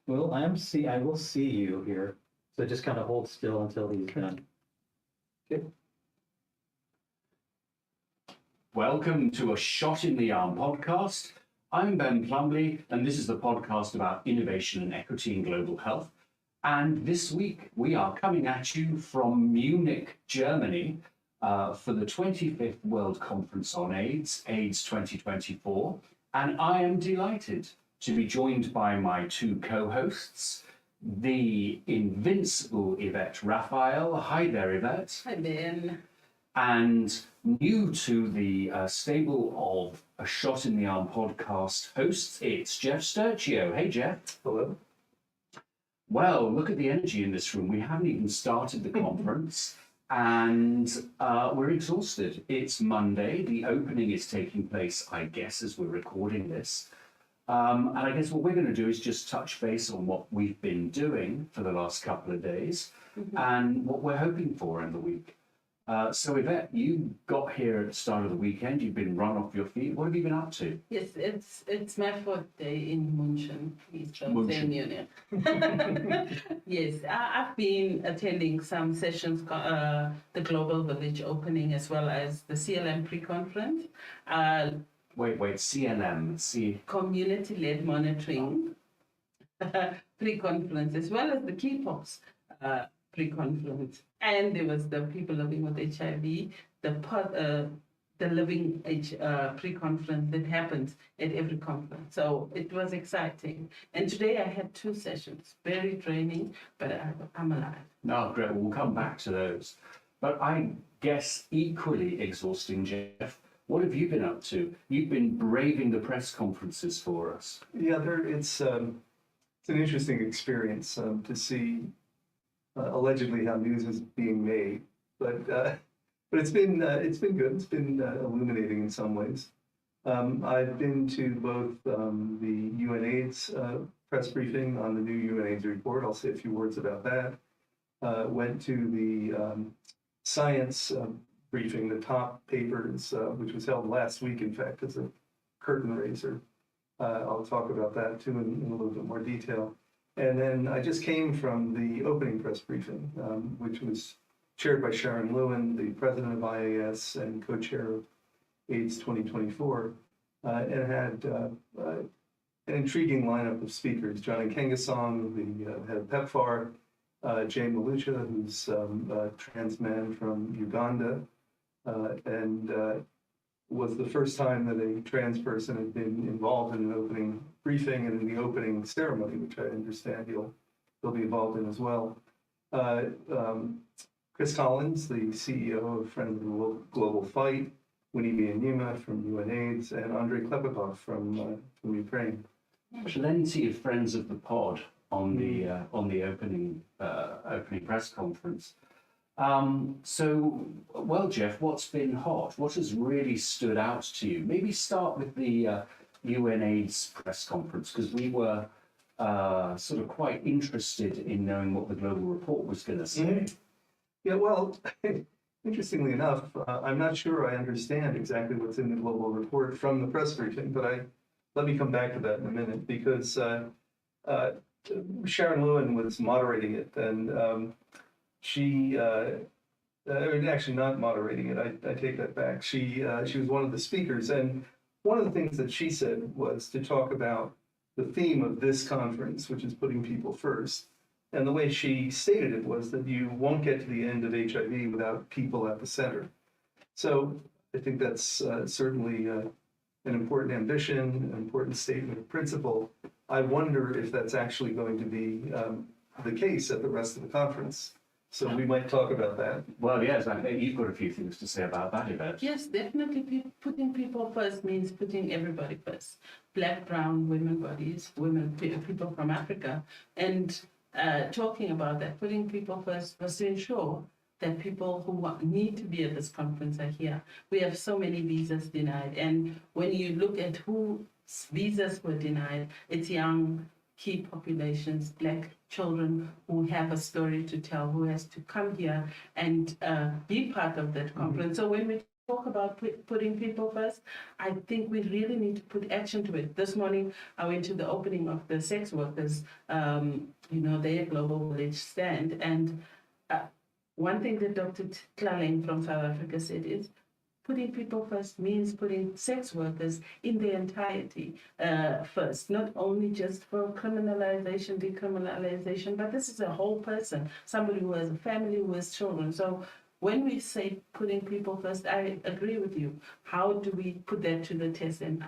Well, I will see you here. So just kind of hold still until he's done. Okay. Welcome to a Shot in the Arm podcast. I'm Ben Plumley, and this is the podcast about innovation and equity in global health. And this week we are coming at you from Munich, Germany, for the 25th World Conference on AIDS, AIDS 2024. And I am delighted to be joined by my two co-hosts, the invincible Yvette Raphael. Hi there, Yvette. Hi, Ben. And new to the stable of a Shot in the Arm podcast hosts, it's Jeff Sturcio. Hey, Jeff. Hello. Well, look at the energy in this room. We haven't even started the conference and we're exhausted. It's Monday. The opening is taking place, I guess, as we're recording this. And I guess what we're going to do is just touch base on what we've been doing for the last couple of days and what we're hoping for in the week. So Yvette, you got here at the start of the weekend. You've been run off your feet. What have you been up to? Yes, it's my fourth day in München, München. Munich. Yes, I've been attending some sessions, the Global Village opening, as well as the CLM pre-conference. Wait, CLM, Community-led monitoring pre-conference, as well as the KPOPs pre-conference. And there was the people living with HIV, the living age pre-conference that happens at every conference. So it was exciting. And today I had two sessions, very draining, but I'm alive. No, great. We'll come back to those. But I guess equally exhausting, Jeff. What have you been up to? You've been braving the press conferences for us. Yeah, it's an interesting experience to see allegedly how news is being made, but it's been good. It's been illuminating in some ways. I've been to both the UNAIDS press briefing on the new UNAIDS report. I'll say a few words about that. Went to the science briefing, the top papers, which was held last week, in fact, as a curtain raiser. I'll talk about that too in a little bit more detail. And then I just came from the opening press briefing, which was chaired by Sharon Lewin, the president of IAS and co-chair of AIDS 2024, and had an intriguing lineup of speakers. Johnny Kengasong, the head of PEPFAR, Jay Malucha, who's a trans man from Uganda, and was the first time that a trans person had been involved in an opening briefing and in the opening ceremony, which I understand he'll be involved in as well. Chris Collins, the CEO of Friends of the Global Fight, Winnie Byanyima from UNAIDS, and Andrei Klepikov from Ukraine. Plenty of friends of the pod on the opening press conference. So, well, Jeff, what's been hot? What has really stood out to you? Maybe start with the UNAIDS press conference, because we were sort of quite interested in knowing what the global report was going to say. Yeah, well, interestingly enough, I'm not sure I understand exactly what's in the global report from the press briefing, but let me come back to that in a minute, because Sharon Lewin was moderating it, and she, actually not moderating it, I take that back. She was one of the speakers, and one of the things that she said was to talk about the theme of this conference, which is putting people first. And the way she stated it was that you won't get to the end of HIV without people at the center. So I think that's certainly an important ambition, an important statement of principle. I wonder if that's actually going to be the case at the rest of the conference. So we might talk about that. Well, yes, I think you've got a few things to say about that, Yvette. Yes, definitely. Putting people first means putting everybody first. Black, brown, women bodies, people from Africa. And talking about that, putting people first was to ensure that people who need to be at this conference are here. We have so many visas denied. And when you look at whose visas were denied, it's young, key populations, Black children who have a story to tell, who has to come here and be part of that conference. So when we talk about putting people first, I think we really need to put action to it. This morning, I went to the opening of the sex workers, their Global Village stand, and one thing that Dr. Tlaleng from South Africa said is, putting people first means putting sex workers in their entirety first, not only just for criminalization, decriminalization, but this is a whole person, somebody who has a family, who has children. So when we say putting people first, I agree with you. How do we put that to the test and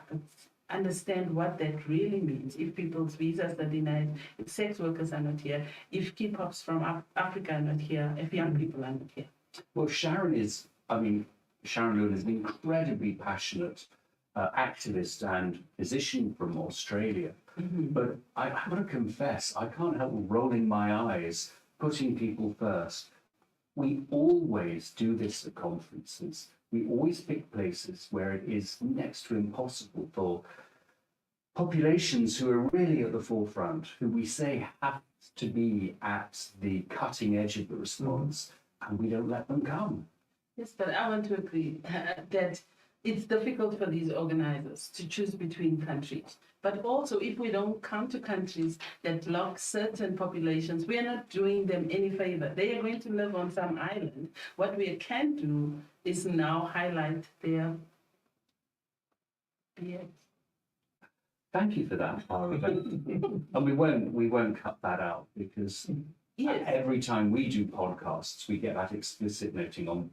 understand what that really means? If people's visas are denied, if sex workers are not here, if K-pops from Africa are not here, if young people are not here. Well, Sharon Lewin is an incredibly passionate activist and physician from Australia. But I've got to confess, I can't help rolling my eyes, putting people first. We always do this at conferences. We always pick places where it is next to impossible for populations who are really at the forefront, who we say have to be at the cutting edge of the response, and we don't let them come. Yes, but I want to agree that it's difficult for these organizers to choose between countries. But also, if we don't come to countries that lock certain populations, we are not doing them any favor. They are going to live on some island. What we can do is now highlight their BX. Thank you for that, Barbara. And we won't cut that out, because Yes. every time we do podcasts, we get that explicit noting on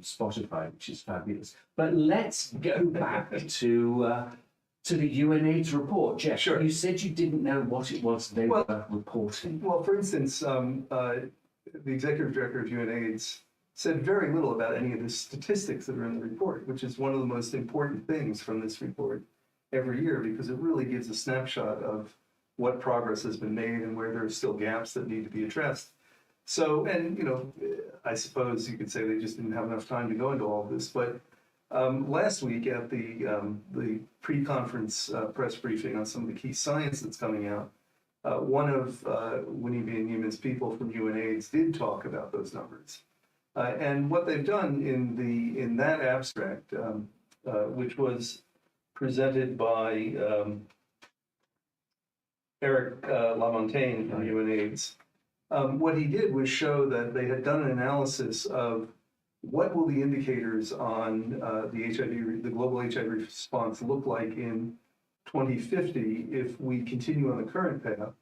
Spotify, which is fabulous. But let's go back to the UNAIDS report. Jeff, Sure. You said you didn't know what it was they were reporting. Well, for instance, the executive director of UNAIDS said very little about any of the statistics that are in the report, which is one of the most important things from this report every year, because it really gives a snapshot of what progress has been made and where there are still gaps that need to be addressed. So, and I suppose you could say they just didn't have enough time to go into all of this, but last week at the pre-conference press briefing on some of the key science that's coming out, one of Winnie B. Newman's people from UNAIDS did talk about those numbers. And what they've done in that abstract, which was presented by Eric Lamontagne from UNAIDS, what he did was show that they had done an analysis of what will the indicators on the global HIV response look like in 2050 if we continue on the current path,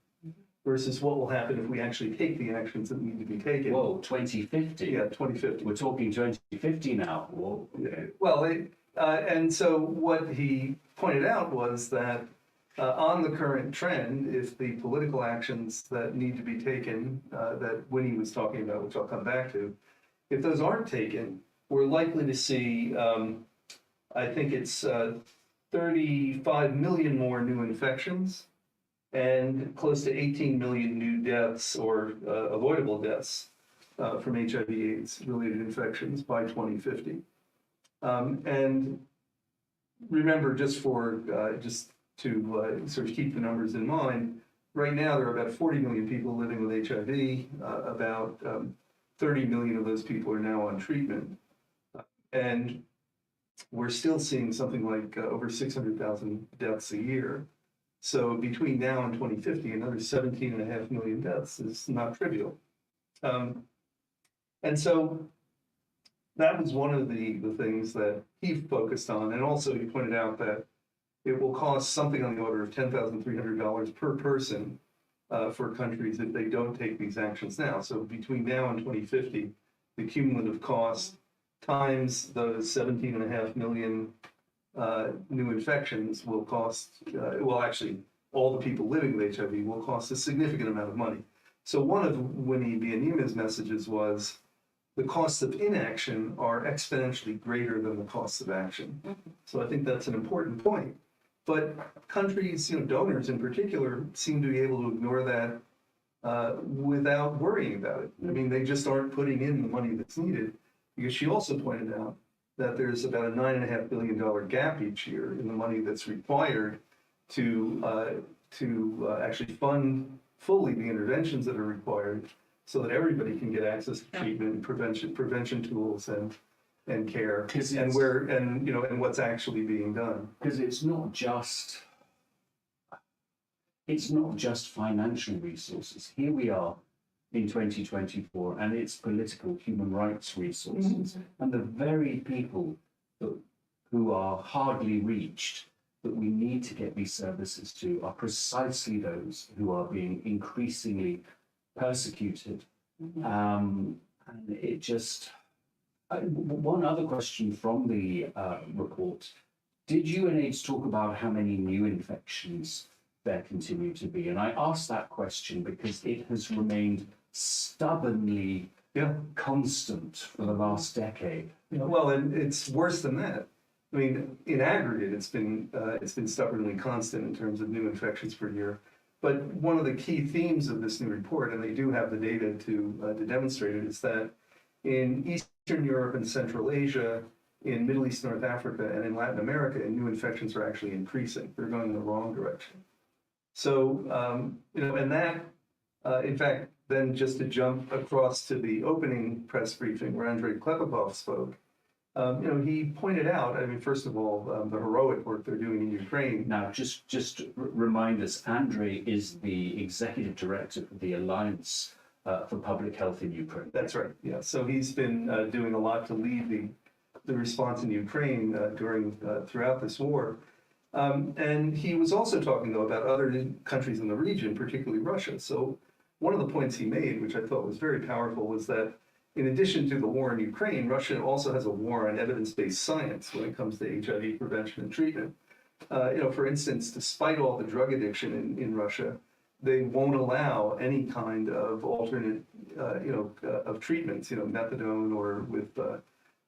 versus what will happen if we actually take the actions that need to be taken. Whoa, 2050? Yeah, 2050. We're talking 2050 now. Whoa. Okay. Well, and so what he pointed out was that on the current trend, if the political actions that need to be taken, that Winnie was talking about, which I'll come back to, if those aren't taken, we're likely to see, I think it's 35 million more new infections and close to 18 million new deaths or avoidable deaths from HIV/AIDS related infections by 2050. And remember, just to sort of keep the numbers in mind, right now there are about 40 million people living with HIV. About 30 million of those people are now on treatment. And we're still seeing something like over 600,000 deaths a year. So between now and 2050, another 17.5 million deaths is not trivial. And so that was one of the things that he focused on. And also he pointed out that it will cost something on the order of $10,300 per person for countries if they don't take these actions now. So between now and 2050, the cumulative cost times those 17.5 million new infections will cost, well, actually, all the people living with HIV will cost a significant amount of money. So one of Winnie Byanyuma's messages was the costs of inaction are exponentially greater than the costs of action. So I think that's an important point. But countries, donors in particular, seem to be able to ignore that without worrying about it. I mean, they just aren't putting in the money that's needed, because she also pointed out that there's about a $9.5 billion gap each year in the money that's required to actually fund fully the interventions that are required so that everybody can get access to treatment, prevention tools, and and care, 'Cause and it's- where, and, you know, and what's actually being done. Because it's not just financial resources. Here we are in 2024, and it's political human rights resources. And the very people who are hardly reached that we need to get these services to are precisely those who are being increasingly persecuted. And it just, one other question from the report. Did UNAIDS talk about how many new infections there continue to be? And I asked that question because it has remained stubbornly Yeah. constant for the last decade. Well, and it's worse than that. I mean, in aggregate, it's been stubbornly constant in terms of new infections per year. But one of the key themes of this new report, and they do have the data to demonstrate it, is that in Eastern Europe and Central Asia, in Middle East, North Africa, and in Latin America, new infections are actually increasing. They're going in the wrong direction. So, you know, and that, in fact, then just to jump across to the opening press briefing where Andrei Klepikov spoke, you know, he pointed out, I mean, first of all, the heroic work they're doing in Ukraine. Now, just remind us, Andrei is the executive director of the Alliance for Public Health in Ukraine. That's right, yeah. So he's been doing a lot to lead the response in Ukraine throughout this war. And he was also talking, though, about other countries in the region, particularly Russia. So one of the points he made, which I thought was very powerful, was that in addition to the war in Ukraine, Russia also has a war on evidence-based science when it comes to HIV prevention and treatment. You know, for instance, despite all the drug addiction in Russia, they won't allow any kind of alternate, you know, of treatments, you know, methadone or with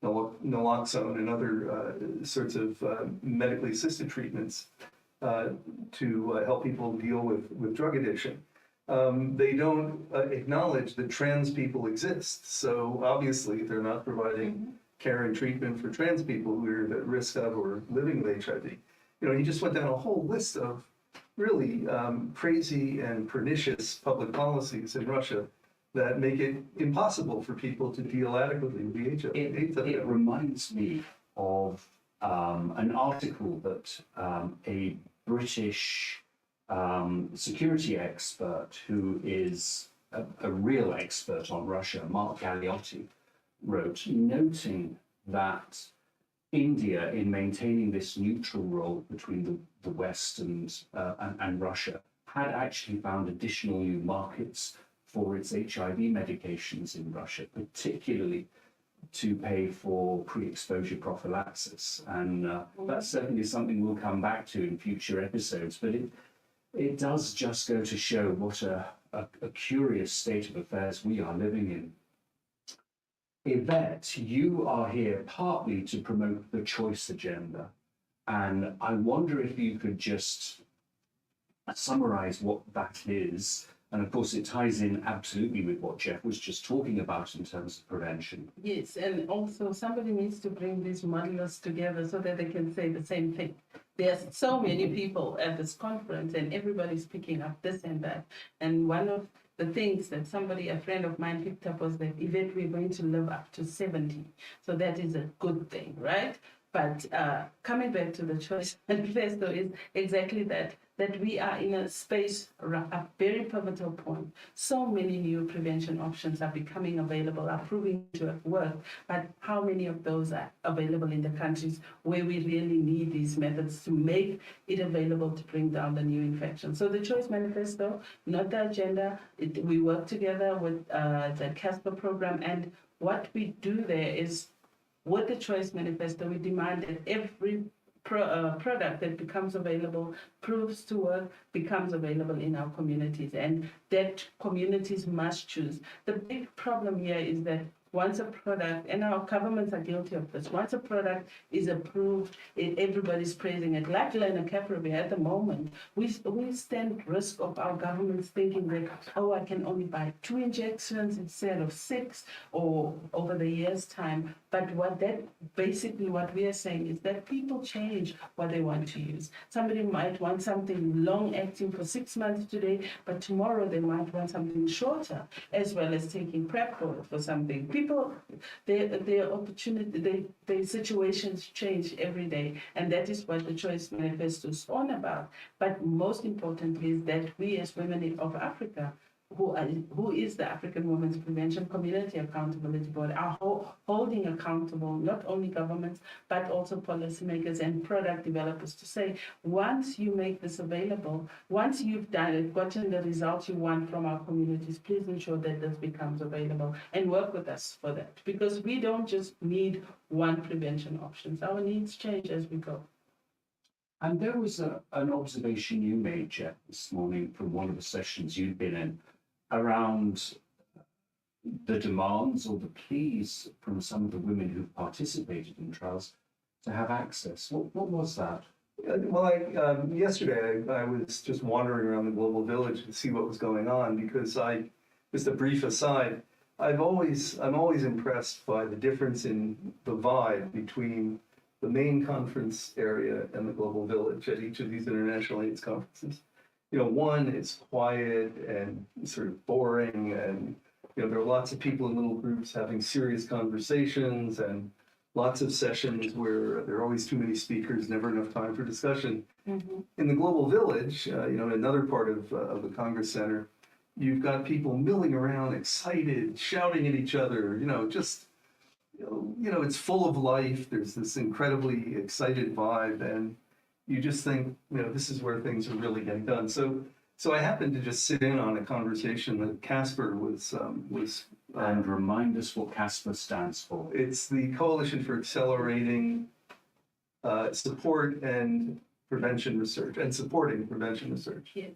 naloxone and other sorts of medically assisted treatments to help people deal with drug addiction. They don't acknowledge that trans people exist. So obviously they're not providing care and treatment for trans people who are at risk of or living with HIV. You know, he just went down a whole list of really crazy and pernicious public policies in Russia that make it impossible for people to deal adequately with the AIDS It epidemic. reminds me of an article that a British security expert who is a real expert on Russia, Mark Galeotti, wrote, noting that India, in maintaining this neutral role between the West and Russia, had actually found additional new markets for its HIV medications in Russia, particularly to pay for pre-exposure prophylaxis. And that's certainly something we'll come back to in future episodes, but it does just go to show what a curious state of affairs we are living in. Yvette, you are here partly to promote the choice agenda, and I wonder if you could just summarize what that is. And of course, it ties in absolutely with what Jeff was just talking about in terms of prevention. Yes, and also somebody needs to bring these modelers together so that they can say the same thing. There's so many people at this conference and everybody's picking up this and that. And one of the things that a friend of mine picked up was that Yvette, we're going to live up to 70. So that is a good thing, right? But coming back to the choice manifesto is exactly that we are in a space, a very pivotal point. So many new prevention options are becoming available, are proving to have worked, but how many of those are available in the countries where we really need these methods to make it available to bring down the new infection? So the choice manifesto, not the agenda, we work together with the CASPER program, and what we do there is, with the choice manifesto, we demand that every product that becomes available, proves to work, becomes available in our communities, and that communities must choose. The big problem here is that once a product, and our governments are guilty of this, once a product is approved, everybody's praising it. Like lenacapavir at the moment, we stand risk of our governments thinking that, oh, I can only buy 2 injections instead of 6, or over the years' time. But what we are saying is that people change what they want to use. Somebody might want something long-acting for 6 months today, but tomorrow they might want something shorter, as well as taking PrEP for something. people, their opportunity, their situations change every day, and that is what the Choice Manifesto is on about. But most importantly is that we as women of Africa, who is the African Women's Prevention Community Accountability Board, are holding accountable not only governments, but also policymakers and product developers to say, once you make this available, once you've done it, gotten the results you want from our communities, please ensure that this becomes available and work with us for that. Because we don't just need one prevention options. Our needs change as we go. And there was an observation you made, Jeff, this morning from one of the sessions you'd been in around the demands or the pleas from some of the women who participated in trials to have access. What was that? Well, yesterday I was just wandering around the Global Village to see what was going on because just a brief aside, I'm always impressed by the difference in the vibe between the main conference area and the Global Village at each of these international AIDS conferences. One is quiet and sort of boring, and there are lots of people in little groups having serious conversations, and lots of sessions where there are always too many speakers, never enough time for discussion. Mm-hmm. In the Global Village, another part of the Congress Center, you've got people milling around, excited, shouting at each other. It's full of life. There's this incredibly excited vibe, and you just think, this is where things are really getting done. So I happened to just sit in on a conversation that Casper was. And remind us what CASPER stands for. It's the Coalition for Accelerating Support and Prevention Research, and Supporting Prevention Research. Yes.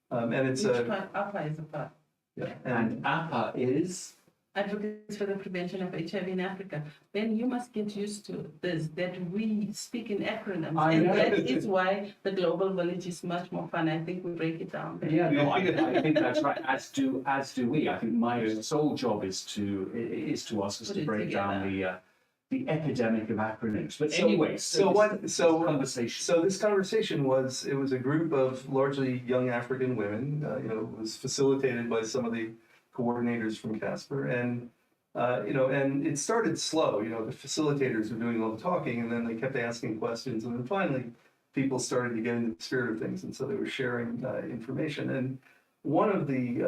And it's Which part? APA is a part. yeah, And APA is? Advocates for the Prevention of HIV in Africa. Ben, you must get used to this, that we speak in acronyms. I and know. that is why the Global Village is much more fun. I think we break it down. Ben. Yeah, no, I think that's right. As do we. I think my sole job is to ask us Put to it break down together. the epidemic of acronyms. But So- anyway, conversation. So this conversation was a group of largely young African women. It was facilitated by some of the coordinators from Casper, and and it started slow. The facilitators were doing all the talking, and then they kept asking questions, and then finally, people started to get into the spirit of things, and so they were sharing information. And one of the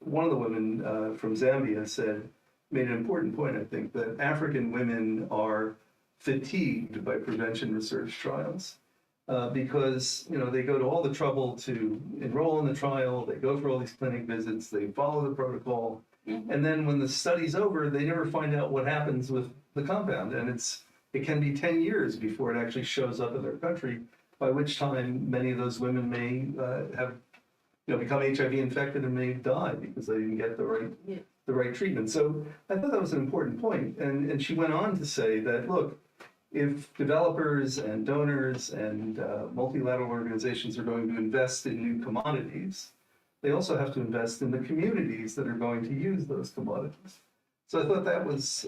women from Zambia made an important point. I think that African women are fatigued by prevention research trials. Because they go to all the trouble to enroll in the trial, they go for all these clinic visits, they follow the protocol, and then when the study's over, they never find out what happens with the compound, and it can be 10 years before it actually shows up in their country, by which time many of those women may have become HIV infected and may die because they didn't get the right treatment. So I thought that was an important point, and she went on to say that, look, if developers and donors and multilateral organizations are going to invest in new commodities, they also have to invest in the communities that are going to use those commodities. So I thought that was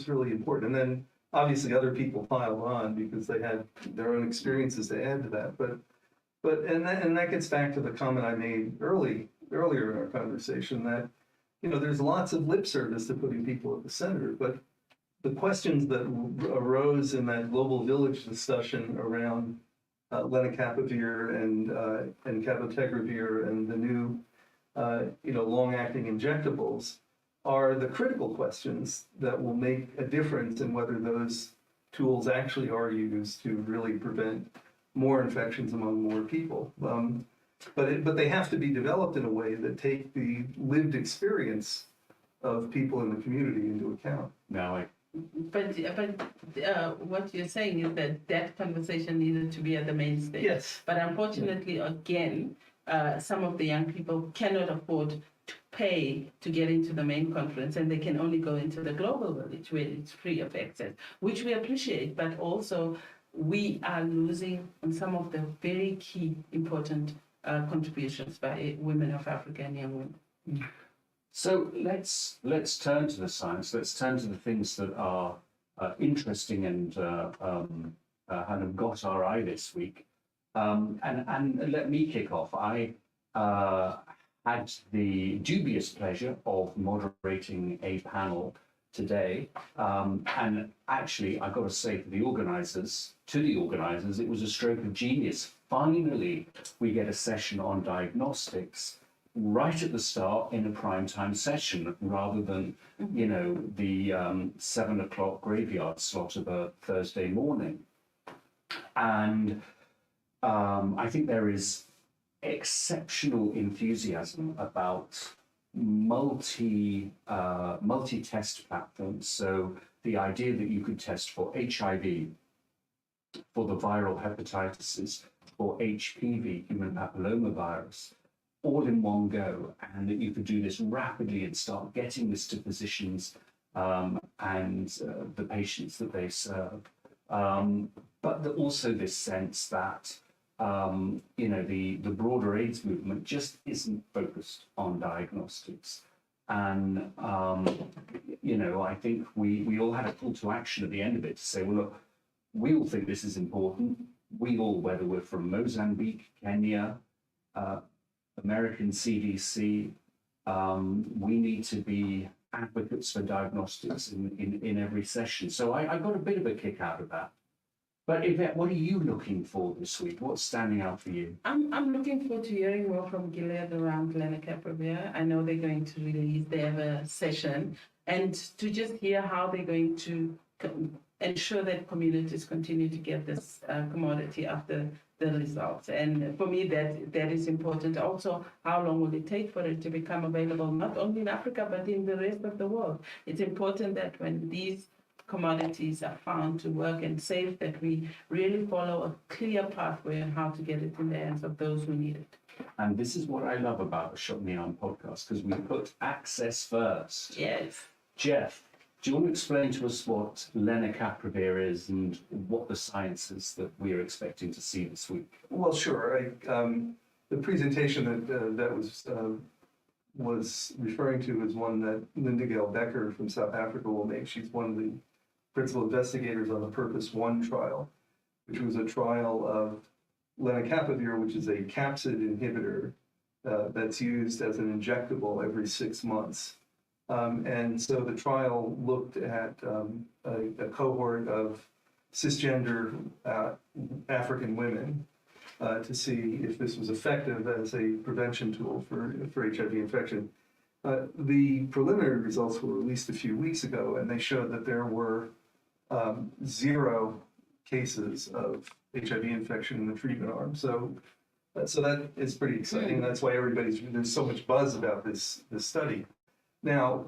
really important. And then obviously other people piled on because they had their own experiences to add to that. But that gets back to the comment I made earlier in our conversation that there's lots of lip service to putting people at the center, but the questions that arose in that Global Village discussion around lenacapavir and cabotegravir and the new long-acting injectables are the critical questions that will make a difference in whether those tools actually are used to really prevent more infections among more people. But they have to be developed in a way that take the lived experience of people in the community into account. Now, But what you're saying is that conversation needed to be at the main stage. Yes. But unfortunately, again, some of the young people cannot afford to pay to get into the main conference, and they can only go into the Global Village where it's free of access, which we appreciate, but also we are losing on some of the very key important contributions by women of Africa and young women. so let's turn to the science. Let's turn to the things that are interesting and kind of got our eye this week. And let me kick off. I had the dubious pleasure of moderating a panel today. And actually, I've got to say to the organizers, it was a stroke of genius. Finally, we get a session on diagnostics right at the start in a prime time session rather than, you know, the 7 o'clock graveyard slot of a Thursday morning. And I think there is exceptional enthusiasm about multi-test platforms. So the idea that you could test for HIV, for the viral hepatitis, for HPV, human papillomavirus, all in one go, and that you could do this rapidly and start getting this to physicians and the patients that they serve. But also this sense that you know, the broader AIDS movement just isn't focused on diagnostics. And, you know, I think we all had a call to action at the end of it to say, well, look, we all think this is important. We all, whether we're from Mozambique, Kenya, American CDC, we need to be advocates for diagnostics in every session. So I got a bit of a kick out of that. But Yvette, what are you looking for this week? What's standing out for you? I'm looking forward to hearing more from Gilead around lenacapavir. I know they're going to release their session, and to just hear how they're going to ensure that communities continue to get this commodity after the results. And for me, that is important. Also, how long will it take for it to become available, not only in Africa, but in the rest of the world? It's important that when these commodities are found to work and safe, that we really follow a clear pathway on how to get it in the hands of those who need it. And this is what I love about the Shot in the Arm podcast, because we put access first. Yes. Jeff, do you want to explain to us what lenacapavir is and what the science is that we're expecting to see this week? Well, sure. The presentation that was referring to is one that Linda Gale Becker from South Africa will make. She's one of the principal investigators on the Purpose 1 trial, which was a trial of lenacapavir, which is a capsid inhibitor that's used as an injectable every 6 months. And so the trial looked at a cohort of cisgender African women to see if this was effective as a prevention tool for HIV infection. The preliminary results were released a few weeks ago, and they showed that there were 0 cases of HIV infection in the treatment arm. So that is pretty exciting. That's why there's so much buzz about this study. Now,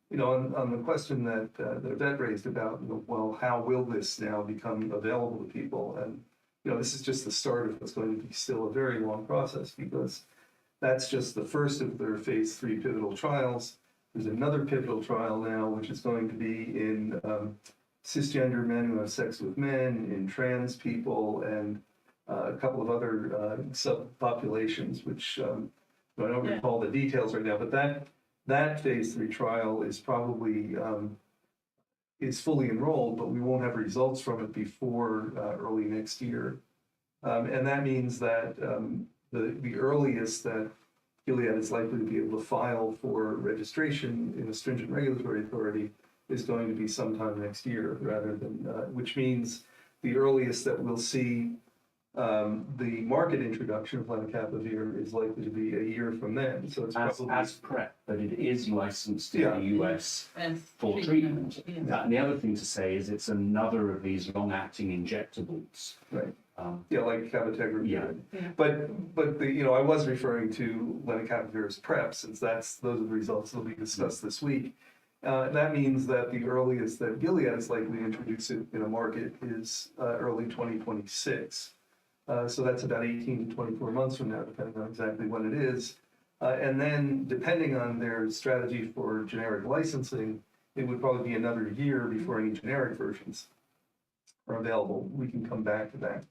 you know, on the question that Yvette raised about, you know, well, how will this now become available to people? And you know, this is just the start of what's going to be still a very long process, because that's just the first of their phase 3 pivotal trials. There's another pivotal trial now, which is going to be in cisgender men who have sex with men, in trans people, and a couple of other subpopulations, which I don't recall the details right now, but that phase 3 trial is probably is fully enrolled, but we won't have results from it before early next year. And that means that the earliest that Gilead is likely to be able to file for registration in a stringent regulatory authority is going to be sometime next year, rather than, which means the earliest that we'll see the market introduction of lenacapavir is likely to be a year from then. So it's probably as PrEP, but it is licensed in the US And for treatment. Yes. And the other thing to say is it's another of these long-acting injectables. right. Um, Yeah, like cabotegravir. Yeah. But the, you know, I was referring to lenacapavir as PrEP, since those are the results that will be discussed this week. That means that the earliest that Gilead is likely to introduce it in a market is early 2026. So that's about 18 to 24 months from now, depending on exactly when it is. And then, depending on their strategy for generic licensing, it would probably be another year before any generic versions are available. We can come back to that.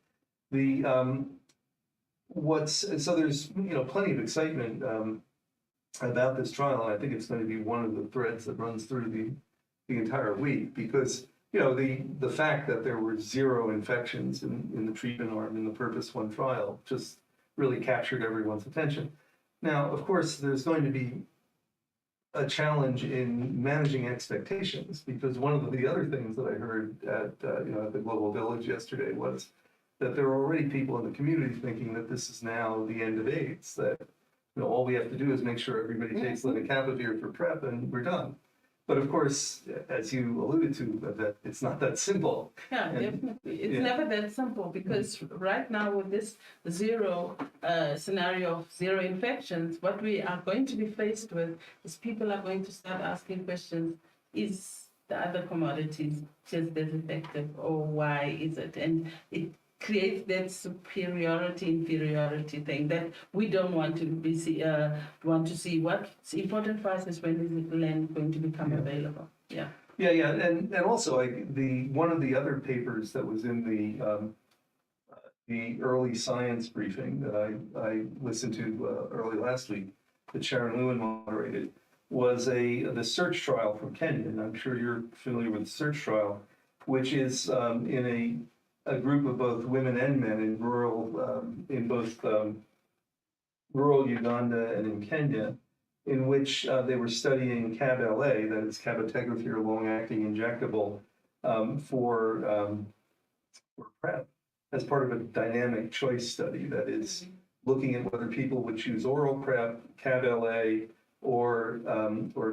So there's, you know, plenty of excitement about this trial, and I think it's going to be one of the threads that runs through the entire week, because you know, the fact that there were 0 infections in the treatment arm in the Purpose 1 trial just really captured everyone's attention. Now, of course, there's going to be a challenge in managing expectations, because one of the other things that I heard at, at the Global Village yesterday was that there are already people in the community thinking that this is now the end of AIDS, that, all we have to do is make sure everybody takes lenacapavir for PrEP and we're done. But of course, as you alluded to, that it's not that simple. Yeah, And- definitely. It's yeah. never that simple because right now with this zero scenario of zero infections, what we are going to be faced with is people are going to start asking questions, is the other commodities just as effective or why is it? And it creates that superiority inferiority thing that we don't want to be want to see. What's important for us is when is the land going to become available. Yeah. Yeah, and also one of the other papers that was in the early science briefing that I listened to early last week, that Sharon Lewin moderated, was the SEARCH trial from Kenya, and I'm sure you're familiar with the SEARCH trial, which is in a group of both women and men in both rural Uganda and in Kenya, in which they were studying CAB-LA, that is cabotegravir long-acting injectable, for PrEP, as part of a dynamic choice study that is looking at whether people would choose oral PrEP, CAB-LA, or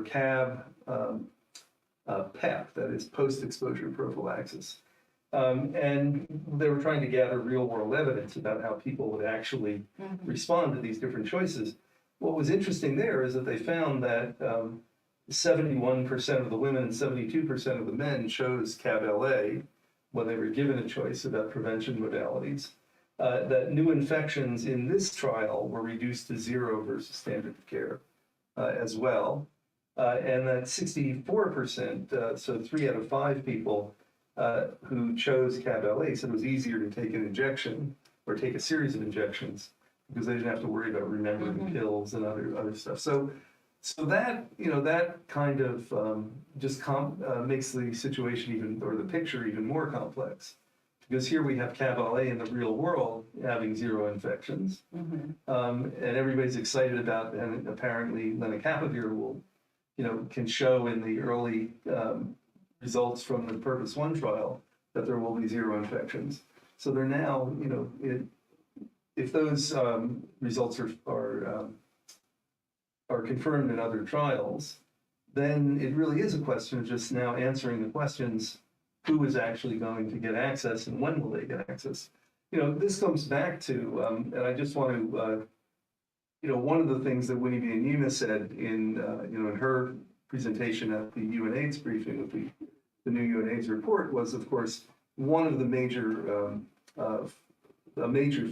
CAB PEP, that is post-exposure prophylaxis. And they were trying to gather real-world evidence about how people would actually respond to these different choices. What was interesting there is that they found that 71% of the women and 72% of the men chose CAB-LA when they were given a choice about prevention modalities. That new infections in this trial were reduced to 0 versus standard of care as well. And that 64%, so 3 out of 5 people who chose CAB-LA said it was easier to take an injection or take a series of injections because they didn't have to worry about remembering pills and other stuff. So that, that kind of just makes the situation or the picture even more complex. Because here we have CAB-LA in the real world having 0 infections, and everybody's excited about, and apparently lenacapavir will, can show in the early results from the Purpose 1 trial that there will be 0 infections. So they're now, if those results are confirmed in other trials, then it really is a question of just now answering the questions: who is actually going to get access and when will they get access? This comes back to, and I just want to, one of the things that Winnie Byanyima said in her presentation at the UNAIDS briefing with the new UNAIDS report was, of course, one of the major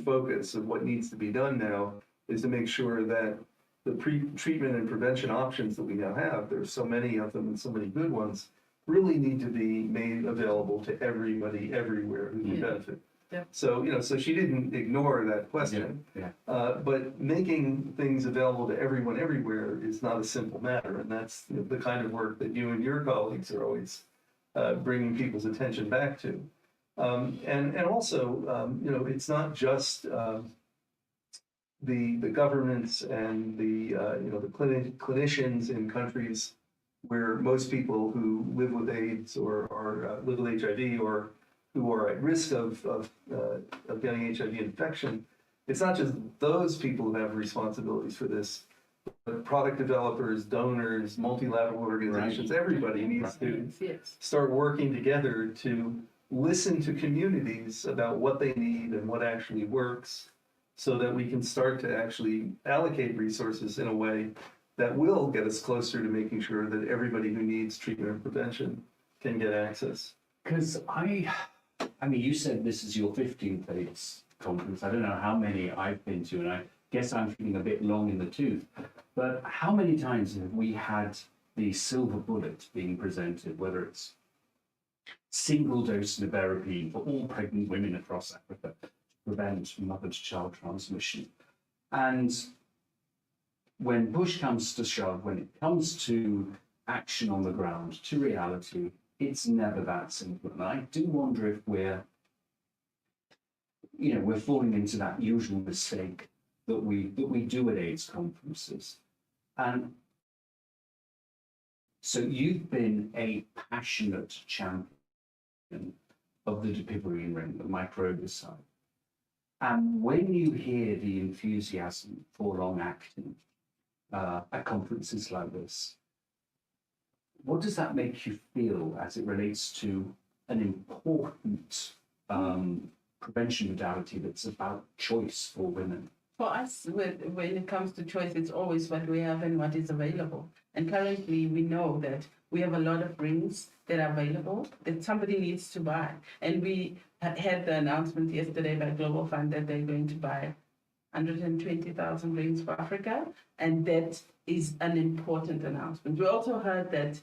focus of what needs to be done now is to make sure that the treatment and prevention options that we now have, there's so many of them and so many good ones, really need to be made available to everybody, everywhere who can benefit. Yeah. So, so she didn't ignore that question. Yeah. But making things available to everyone, everywhere is not a simple matter. And that's the kind of work that you and your colleagues are always bringing people's attention back to. And also, it's not just the governments and the clinicians in countries where most people who live with AIDS or live with HIV or who are at risk of getting HIV infection. It's not just those people who have responsibilities for this, but product developers, donors, multilateral organizations, everybody needs to start working together to listen to communities about what they need and what actually works, so that we can start to actually allocate resources in a way that will get us closer to making sure that everybody who needs treatment and prevention can get access. Because I mean, you said this is your 15th AIDS conference. I don't know how many I've been to, and I guess I'm feeling a bit long in the tooth. But how many times have we had the silver bullet being presented, whether it's single dose nevirapine for all pregnant women across Africa to prevent mother-to-child transmission? And when push comes to shove, when it comes to action on the ground, to reality, it's never that simple. And I do wonder if we're falling into that usual mistake that we do at AIDS conferences. And So you've been a passionate champion of the Dipivarine ring, the microbicide. And when you hear the enthusiasm for long-acting at conferences like this, what does that make you feel as it relates to an important prevention modality that's about choice for women? For us, when it comes to choice, it's always what we have and what is available. And currently, we know that we have a lot of rings that are available that somebody needs to buy. And we had the announcement yesterday by Global Fund that they're going to buy 120,000 rings for Africa, and that is an important announcement. We also heard that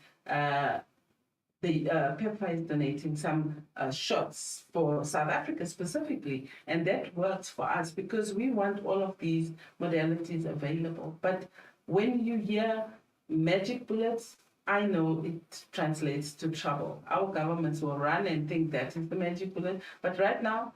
the PEPFAR is donating some shots for South Africa specifically, and that works for us because we want all of these modalities available. But when you hear magic bullets, I know it translates to trouble. Our governments will run and think that is the magic bullet, but right now,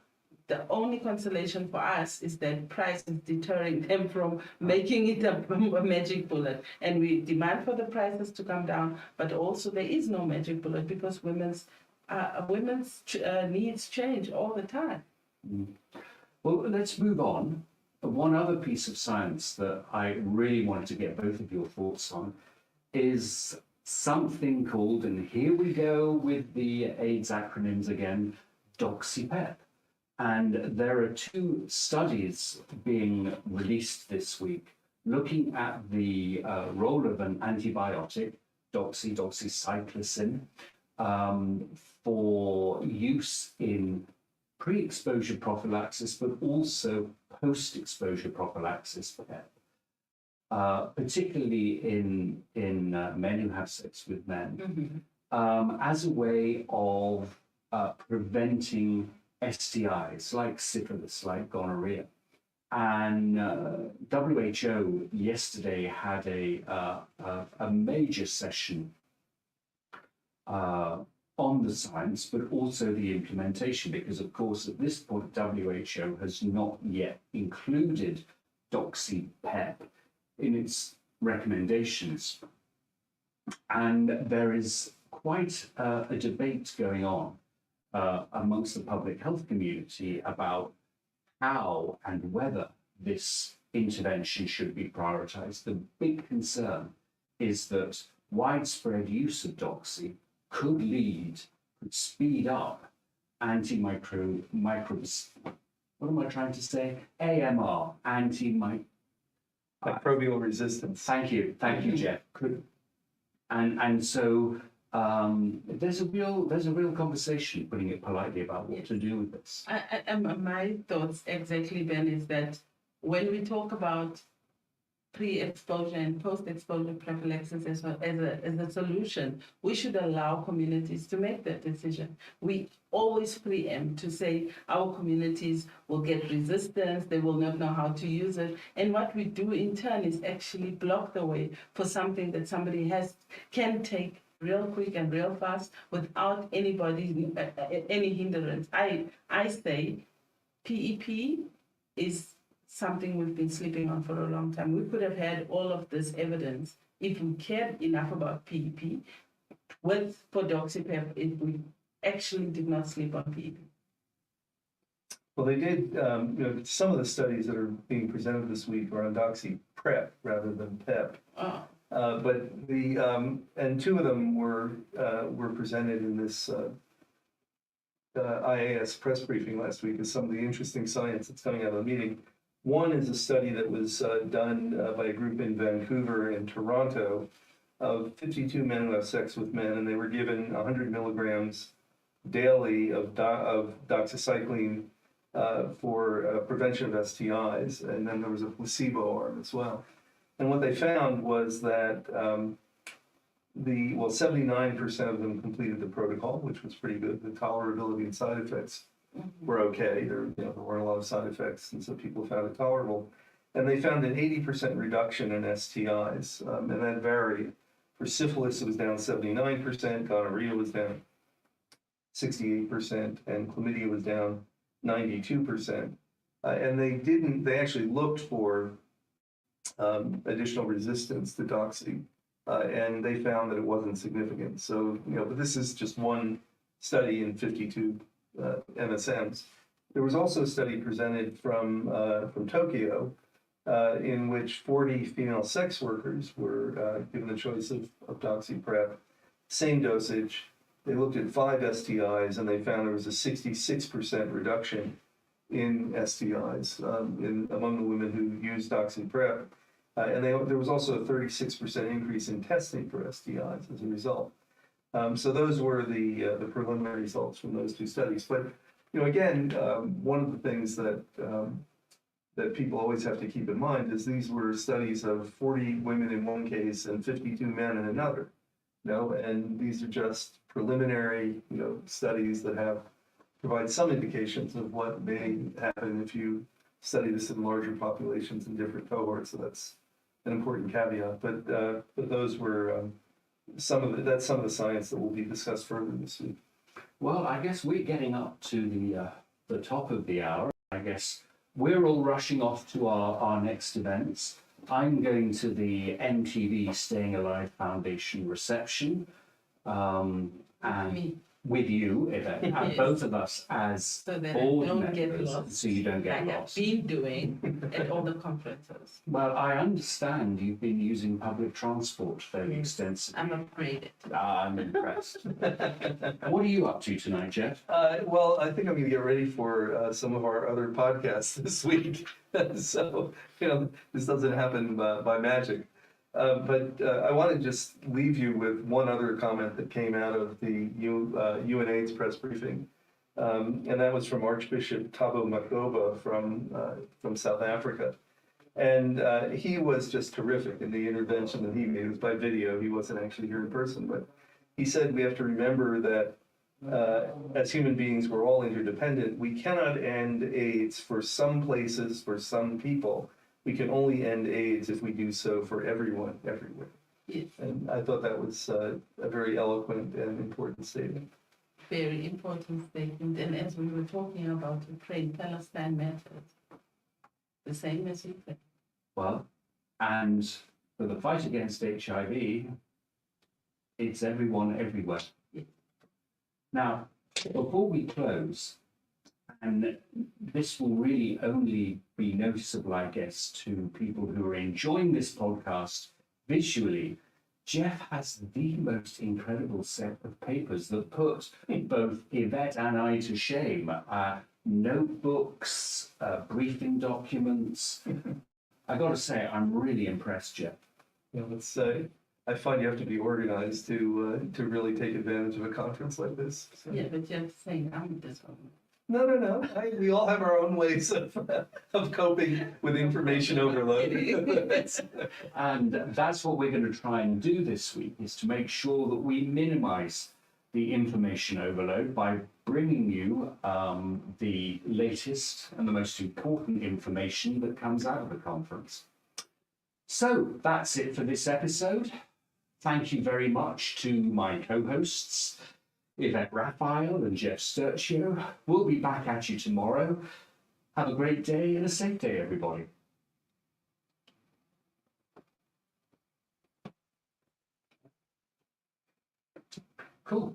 the only consolation for us is that price is deterring them from making it a magic bullet. And we demand for the prices to come down, but also there is no magic bullet because women's needs change all the time. Well, let's move on. One other piece of science that I really wanted to get both of your thoughts on is something called, and here we go with the AIDS acronyms again, DoxyPEP. And there are two studies being released this week looking at the role of an antibiotic, doxycycline, for use in pre-exposure prophylaxis, but also post-exposure prophylaxis for PEP, particularly in men who have sex with men, as a way of preventing STIs like syphilis, like gonorrhea. And WHO yesterday had a major session on the science, but also the implementation, because of course at this point WHO has not yet included DoxyPEP in its recommendations. And there is quite a debate going on amongst the public health community about how and whether this intervention should be prioritized. The big concern is that widespread use of doxy could speed up what am I trying to say? AMR, Microbial resistance. Thank you, Jeff. And so there's a real conversation, putting it politely, about what to do with this. My thoughts exactly, Ben, is that when we talk about pre-exposure and post-exposure prophylaxis as a solution, we should allow communities to make that decision. We always preempt to say our communities will get resistance, they will not know how to use it. And what we do in turn is actually block the way for something that somebody can take real quick and real fast without any hindrance. I say PEP is something we've been sleeping on for a long time. We could have had all of this evidence if we cared enough about PEP. For DoxyPEP, if we actually did not sleep on PEP. Well, they did, some of the studies that are being presented this week are on DoxyPrep rather than PEP. But and two of them were presented in this IAS press briefing last week as some of the interesting science that's coming out of the meeting. One is a study that was done by a group in Vancouver and Toronto of 52 men who have sex with men, and they were given 100 milligrams daily of doxycycline for prevention of STIs, and then there was a placebo arm as well. And what they found was that 79% of them completed the protocol, which was pretty good. The tolerability and side effects were okay. There weren't a lot of side effects, and so people found it tolerable. And they found an 80% reduction in STIs, and that varied. For syphilis, it was down 79%, gonorrhea was down 68%, and chlamydia was down 92%. And they actually looked for additional resistance to doxy and they found that it wasn't significant. So, but this is just one study in 52 MSMs. There was also a study presented from Tokyo in which 40 female sex workers were given the choice of doxyprep, same dosage. They looked at 5 STIs and they found there was a 66% reduction in STIs among the women who used doxyprep. And there was also a 36% increase in testing for STIs as a result. So those were the preliminary results from those 2 studies. But again, one of the things that people always have to keep in mind is these were studies of 40 women in one case and 52 men in another. And these are just preliminary, studies that provide some indications of what may happen if you study this in larger populations in different cohorts. So that's an important caveat. But those were that's some of the science that will be discussed further this week. Well, I guess we're getting up to the top of the hour. I guess we're all rushing off to our next events. I'm going to the MTV Staying Alive Foundation reception, and Me. with you, Yvette, and Yes. both of us as So that board I don't get members, lost. so you don't get I have lost. been doing at all the conferences. Well, I understand you've been using public transport fairly Yes. extensively. I'm upgraded. I'm impressed. What are you up to tonight, Jeff? Well, I think I'm going to get ready for some of our other podcasts this week. So, this doesn't happen by magic. But I want to just leave you with one other comment that came out of the UNAIDS press briefing. And that was from Archbishop Thabo Makgoba from South Africa. And he was just terrific in the intervention that he made. It was by video. He wasn't actually here in person. But he said we have to remember that as human beings, we're all interdependent. We cannot end AIDS for some places, for some people. We can only end AIDS if we do so for everyone, everywhere. Yes, And I thought that was a very eloquent and important statement. very important statement. And as we were talking about Ukraine, Palestine matters. The same as Ukraine. Well, and for the fight against HIV, it's everyone everywhere. Yeah. Now, before we close, and this will really only be noticeable, I guess, to people who are enjoying this podcast visually, Jeff has the most incredible set of papers that put both Yvette and I to shame. Notebooks, briefing documents. I got to say, I'm really impressed, Jeff. Let's I find you have to be organized to really take advantage of a conference like this. So. Yeah, but you're saying I'm this one. No. We all have our own ways of coping with information overload. And that's what we're going to try and do this week, is to make sure that we minimize the information overload by bringing you the latest and the most important information that comes out of the conference. So that's it for this episode. Thank you very much to my co-hosts, Yvette Raphael and Jeff Sturcio. We'll be back at you tomorrow. Have a great day and a safe day, everybody. Cool.